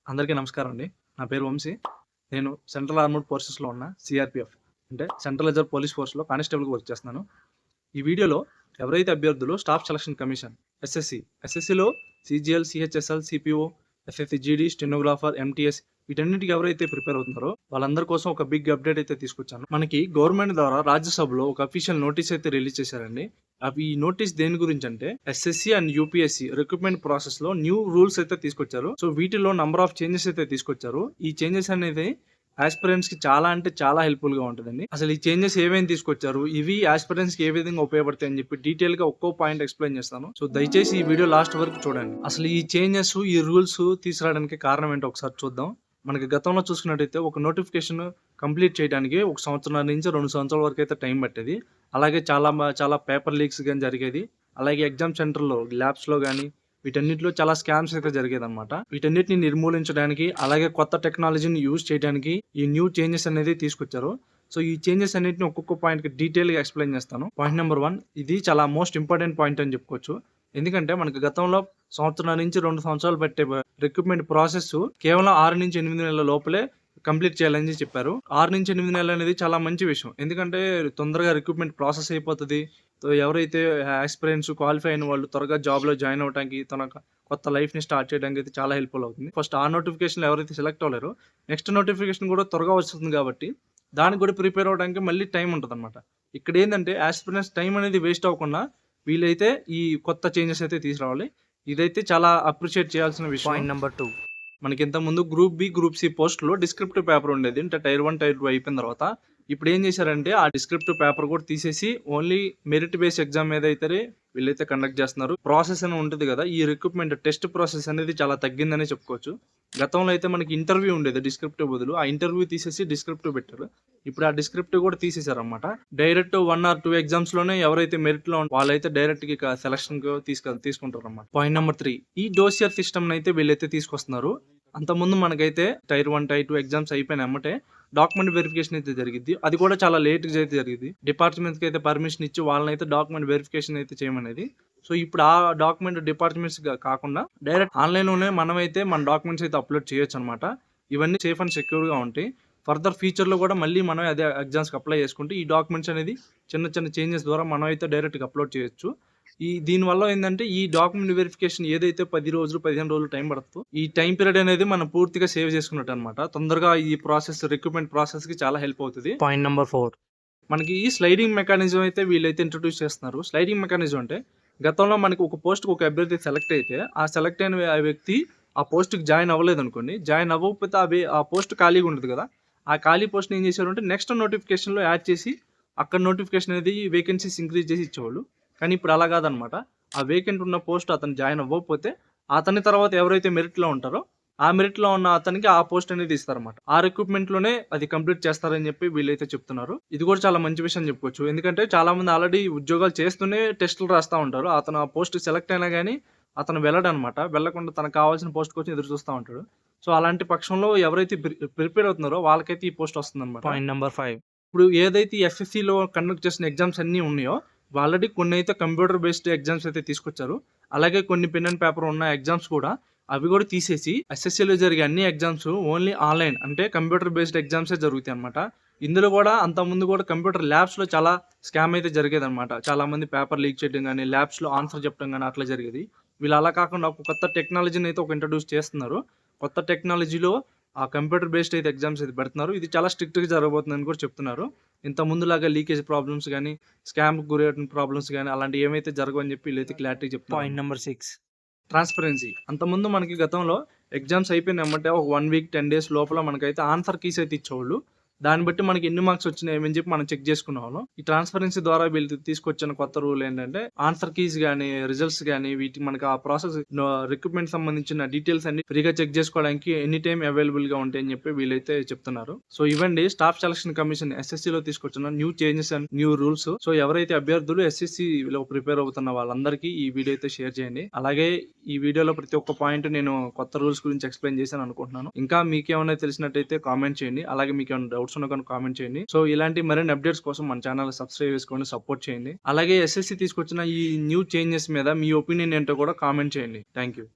అందరికీ నమస్కారం అండి. నా పేరు వంశీ. నేను సెంట్రల్ ఆర్మ్డ్ ఫోర్సెస్‌లో ఉన్న సీఆర్‌పీఎఫ్ అంటే సెంట్రల్ రిజర్వ్ పోలీస్ ఫోర్స్‌లో కానిస్టేబుల్‌గా వర్క్ చేస్తున్నాను. ఈ వీడియోలో ఎవరైతే అభ్యర్థులు స్టాఫ్ సెలక్షన్ కమిషన్ ఎస్ఎస్‌సిలో సీజీఎల్, సీహెచ్ఎస్ఎల్, సిపిఓ, ఎఫ్ఎఫ్ఈ జీడీ, స్టెనోగ్రాఫర్, ఎంటీఎస్ వీటన్నిటికి ఎవరైతే ప్రిపేర్ అవుతున్నారో వాళ్ళందరి కోసం ఒక బిగ్ అప్డేట్ అయితే తీసుకొచ్చాను. మనకి గవర్నమెంట్ ద్వారా రాజ్యసభలో ఒక అఫీషియల్ నోటీస్ అయితే రిలీజ్ చేశారండి. ఈ నోటీస్ దేని గురించి అంటే SSC and UPSC recruitment process లో న్యూ రూల్స్ అయితే తీసుకొచ్చారు. సో వీటిలో నంబర్ ఆఫ్ చేంజెస్ అయితే తీసుకొచ్చారు. ఈ చేంజెస్ అనేది ఆస్పిరెంట్స్ కి చాలా అంటే చాలా హెల్ప్ఫుల్ గా ఉంటుందండి. అసలు ఈ చేంజెస్ ఏమేమి తీసుకొచ్చారు, ఇవి ఆస్పిరెంట్స్ కి ఏ విధంగా ఉపయోగపడతాయి అని చెప్పి డీటెయిల్ గా ఒక్కో పాయింట్ ఎక్స్ప్లెయిన్ చేస్తాను. సో దయచేసి ఈ వీడియో లాస్ట్ వరకు చూడండి. అసలు ఈ చేంజెస్, ఈ రూల్స్ తీసుకురావడానికి కారణం ఏంటో ఒకసారి చూద్దాం. మనకి గతంలో చూసుకున్నట్టయితే ఒక నోటిఫికేషన్ కంప్లీట్ చేయడానికి 1 సంవత్సరం నుంచి 2 సంవత్సరాల వరకు అయితే టైం పట్టేది. అలాగే చాలా పేపర్ లీక్స్ గాని జరిగేది. అలాగే ఎగ్జామ్ సెంటర్‌లో, ల్యాబ్స్‌లో గాని వీటన్నిటిలో చాలా స్కామ్స్ అయితే జరిగేదన్నమాట. వీటన్నిటిని నిర్మూలించడానికి, అలాగే కొత్త టెక్నాలజీని యూజ్ చేయడానికి ఈ న్యూ చేంజెస్ అనేది తీసుకొచ్చారు. సో ఈ చేంజెస్ అన్నిటిని ఒక్కొక్క పాయింట్‌కి డీటెయిల్‌గా ఎక్స్‌ప్లెయిన్ చేస్తాను. పాయింట్ నెంబర్ 1 ఇది చాలా మోస్ట్ ఇంపార్టెంట్ పాయింట్ అని చెప్పుకోవచ్చు. ఎందుకంటే మనకి గతంలో సంవత్సరం నుంచి 2 సంవత్సరాలు పట్టే రిక్రూట్మెంట్ ప్రాసెస్ కేవలం 6-8 నెలల లోపలే కంప్లీట్ చేయాలని చెప్పారు. 6-8 నెలలు అనేది చాలా మంచి విషయం. ఎందుకంటే తొందరగా రిక్రూట్మెంట్ ప్రాసెస్ అయిపోతది. ఎవరైతే ఆస్పిరెంట్స్ క్వాలిఫై అయిన వాళ్ళు త్వరగా జాబ్‌లో జాయిన్ అవ్వడానికి, తన కొత్త లైఫ్‌ని స్టార్ట్ చేయడానికి అయితే చాలా హెల్ప్‌ఫుల్ అవుతుంది. ఫస్ట్ ఆ నోటిఫికేషన్‌లో ఎవరైతే సెలెక్ట్ అవ్వలేరో నెక్స్ట్ నోటిఫికేషన్ కూడా త్వరగా వస్తుంది కాబట్టి దానికి కూడా ప్రిపేర్ అవ్వడానికి మళ్ళీ టైం ఉంటదన్నమాట. ఇక్కడ ఏందంటే ఆస్పిరెంట్స్ టైం అనేది వేస్ట్ అవ్వకుండా వీళ్ళైతే ఈ కొత్త చేంజెస్ అయితే తీసుకురావాలి. ఇదైతే చాలా అప్రిషియేట్ చేయాల్సిన విషయం. పాయింట్ నెంబర్ 2 మనకి ఇంతకుముందు గ్రూప్ బి, గ్రూప్ సి పోస్ట్‌లో డిస్క్రిప్టివ్ పేపర్ ఉండేది. అంటే టైర్ 1, టైర్ 2 అయిపోయిన తర్వాత ఇప్పుడు ఏం చేశారంటే ఆ డిస్క్రిప్టివ్ పేపర్ కూడా తీసేసి ఓన్లీ మెరిట్ బేస్ ఎగ్జామ్ ఏదైతే వీళ్ళైతే కండక్ట్ చేస్తున్నారు. ప్రాసెస్ అని ఉంటుంది కదా, ఈ రిక్రూట్మెంట్ టెస్ట్ ప్రాసెస్ అనేది చాలా తగ్గిందనే చెప్పుకోవచ్చు. గతంలో అయితే మనకి ఇంటర్వ్యూ ఉండేది డిస్క్రిప్టివ్ బదులు. ఆ ఇంటర్వ్యూ తీసేసి డిస్క్రిప్టివ్ పెట్టారు. ఇప్పుడు ఆ డిస్క్రిప్టివ్ కూడా తీసేశారన్నమాట. డైరెక్ట్ 1 ఆర్ 2 ఎగ్జామ్స్ లోనే ఎవరైతే మెరిట్ లో వాళ్ళైతే డైరెక్ట్ గా సెలక్షన్ తీసుకుంటారు అన్నమాట. పాయింట్ నెంబర్ 3 ఈ డోసియర్ సిస్టమ్ అయితే వీళ్ళైతే తీసుకొస్తున్నారు. అంతకుముందు మనకైతే టైర్ 1, టైర్ 2 ఎగ్జామ్స్ అయిపోయిన ఎమ్మటే డాక్యుమెంట్ వెరిఫికేషన్ అయితే జరిగింది. అది కూడా చాలా లేట్ గా అయితే జరిగింది. డిపార్ట్మెంట్స్ కి అయితే పర్మిషన్ ఇచ్చి వాళ్ళనైతే డాక్యుమెంట్ వెరిఫికేషన్ అయితే చేయమనేది. సో ఇప్పుడు ఆ డాక్యుమెంట్ డిపార్ట్మెంట్స్ కాకుండా డైరెక్ట్ ఆన్లైన్ లోనే మనమైతే మన డాక్యుమెంట్స్ అయితే అప్లోడ్ చేయొచ్చు అనమాట. ఇవన్నీ సేఫ్ అండ్ సెక్యూర్ గా ఉంటాయి. ఫర్దర్ ఫ్యూచర్ లో కూడా మళ్ళీ మనం అదే ఎగ్జామ్స్ కి అప్లై చేసుకుంటే ఈ డాక్యుమెంట్స్ అనేది చిన్న చేంజెస్ ద్వారా మనం అయితే డైరెక్ట్ గా అప్లోడ్ చేయొచ్చు. దీని వల్ల ఏంటంటే ఈ డాక్యుమెంట్ వెరిఫికేషన్ ఏదైతే 10 రోజులు 15 రోజులు టైం పడుతుందో ఈ టైం పీరియడ్ అనేది మనం పూర్తిగా సేవ్ చేసుకున్నట్టు అనమాట. తొందరగా ఈ ప్రాసెస్, రిక్రూట్మెంట్ ప్రాసెస్ కి చాలా హెల్ప్ అవుతుంది. పాయింట్ నెంబర్ 4 మనకి ఈ స్లైడింగ్ మెకానిజం అయితే వీళ్ళైతే ఇంట్రొడ్యూస్ చేస్తున్నారు. స్లైడింగ్ మెకానిజం అంటే గతంలో మనకి ఒక పోస్ట్ ఒక అభ్యర్థి సెలెక్ట్ అయితే ఆ సెలెక్ట్ అయిన వ్యక్తి ఆ పోస్ట్ కి జాయిన్ అవ్వలేదు అనుకోండి, జాయిన్ అవ్వకపోతే ఆ పోస్ట్ ఖాళీగా ఉంటుంది కదా, ఆ ఖాళీ పోస్ట్ ఏం చేశారు అంటే నెక్స్ట్ నోటిఫికేషన్ లో యాడ్ చేసి అక్కడ నోటిఫికేషన్ అనేది వేకెన్సీస్ ఇంక్రీజ్ చేసి ఇచ్చేవాళ్ళు. కానీ ఇప్పుడు అలా కాదనమాట. ఆ వేకెంట్ ఉన్న పోస్ట్ అతను జాయిన్ అవ్వకపోతే అతని తర్వాత ఎవరైతే మెరిట్ లో ఉంటారో ఆ మెరిట్ లో ఉన్న అతనికి ఆ పోస్ట్ అనేది ఇస్తారన్నమాట. ఆ రిక్రూట్మెంట్ లోనే అది కంప్లీట్ చేస్తారని చెప్పి వీళ్ళైతే చెప్తున్నారు. ఇది కూడా చాలా మంచి విషయం చెప్పుకోవచ్చు. ఎందుకంటే చాలా మంది ఆల్రెడీ ఉద్యోగాలు చేస్తూనే టెస్టులు రాస్తా ఉంటారు. అతను ఆ పోస్ట్ సెలెక్ట్ అయినా కానీ అతను వెళ్ళడనమాట. వెళ్ళకుండా తనకు కావాల్సిన పోస్ట్ కోసం ఎదురు చూస్తూ ఉంటాడు. సో అలాంటి పక్షంలో ఎవరైతే ప్రిపేర్ అవుతున్నారో వాళ్ళకైతే ఈ పోస్ట్ వస్తుందన్నమాట. పాయింట్ నెంబర్ 5 ఇప్పుడు ఏదైతే ఎస్ఎస్సిలో కండక్ట్ చేసిన ఎగ్జామ్స్ అన్నీ ఉన్నాయో ఆల్రెడీ కొన్ని అయితే కంప్యూటర్ బేస్డ్ ఎగ్జామ్స్ అయితే తీసుకొచ్చారు. అలాగే కొన్ని పెన్ అండ్ పేపర్ ఉన్న ఎగ్జామ్స్ కూడా అవి కూడా తీసేసి ఎస్ఎస్సిలో జరిగే అన్ని ఎగ్జామ్స్ ఓన్లీ ఆన్లైన్ అంటే కంప్యూటర్ బేస్డ్ ఎగ్జామ్సే జరుగుతాయి అనమాట. ఇందులో కూడా అంతకుముందు కూడా కంప్యూటర్ ల్యాబ్స్ లో చాలా స్కామ్ అయితే జరిగేది అనమాట. చాలా మంది పేపర్ లీక్ చేయడం కానీ, ల్యాబ్స్ లో ఆన్సర్ చెప్పడం కానీ అట్లా జరిగేది. వీళ్ళు అలా కాకుండా ఒక కొత్త టెక్నాలజీని అయితే ఇంట్రడ్యూస్ చేస్తున్నారు. కొత్త టెక్నాలజీలో ఆ కంప్యూటర్ బేస్డ్ అయితే ఎగ్జామ్స్ అయితే పెడుతున్నారు. ఇది చాలా స్ట్రిక్ట్ గా జరగబోతుందని కూడా చెప్తున్నారు. ఇంత ముందులాగా లీకేజ్ ప్రాబ్లమ్స్ కానీ, స్కామ్ గురైన ప్రాబ్లమ్స్ కానీ అలాంటివి ఏమైతే జరగవని చెప్పి వీళ్ళైతే క్లారిటీ చెప్తున్నారు. Point number 6 transparency. అంతకుముందు మనకి గతంలో ఎగ్జామ్స్ అయిపోయినామంటే ఒక 1 వీక్ 10 డేస్ లోపల మనకైతే ఆన్సర్ కీస్ అయితే ఇచ్చేవాళ్ళు. దాన్ని బట్టి మనకి ఎన్ని మార్క్స్ వచ్చినాయి అని చెప్పి మనం చెక్ చేసుకునేవాళ్ళం. ఈ ట్రాన్స్పరెన్సీ ద్వారా వీళ్ళు తీసుకొచ్చిన కొత్త రూల్ ఏంటంటే ఆన్సర్ కీస్ కానీ, రిజల్ట్స్ కానీ వీటి మనకి ఆ ప్రాసెస్ రిక్రూట్మెంట్ సంబంధించిన డీటెయిల్స్ అన్ని ఫ్రీగా చెక్ చేసుకోవడానికి ఎనీ టైం అవైలబుల్ గా ఉంటాయని చెప్పి వీళ్ళైతే చెప్తున్నారు. సో ఇవ్వండి స్టాఫ్ సెలక్షన్ కమిషన్ ఎస్ఎస్సి లో తీసుకొచ్చిన new changes and new rules. So ఎవరైతే అభ్యర్థులు ఎస్ఎస్సి లో ప్రిపేర్ అవుతున్న వాళ్ళందరికీ ఈ వీడియో అయితే షేర్ చేయండి. అలాగే ఈ వీడియోలో ప్రతి ఒక్క పాయింట్ నేను కొత్త రూల్స్ గురించి ఎక్స్ప్లెయిన్ చేశాను అనుకుంటున్నాను. ఇంకా మీకేమైనా తెలిసినట్టయితే కామెంట్ చేయండి. అలాగే మీకు ఏమైనా డౌట్స్ ఉన్నా కానీ కామెంట్ చేయండి. సో ఇలాంటి మరిన్ని అప్డేట్స్ కోసం మన ఛానల్ సబ్స్క్రైబ్ చేసుకొని సపోర్ట్ చేయండి. అలాగే ఎస్ఎస్సి తీసుకొచ్చిన ఈ న్యూ చేంజెస్ మీద మీ ఒపీనియన్ ఏంటో కూడా కామెంట్ చేయండి. Thank you.